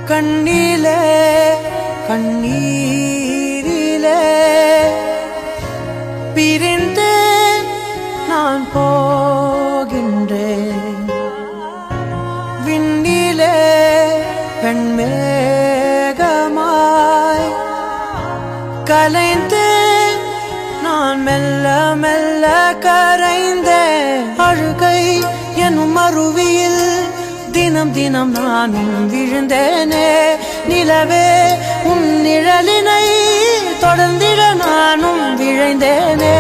கண்ணிலே கண்ணீரிலே பிரிந்து நான் போகின்றேன். விண்ணிலே வெண்மேகமாய் கலைந்து நான் மெல்ல மெல்ல கரைந்தேன். அழுகை எனும் அருவியில் தினம் தினம் நானும் விழுந்தேனே. நிலவே உன் நிழலினை தொடர்ந்திட நானும் விழைந்தேனே.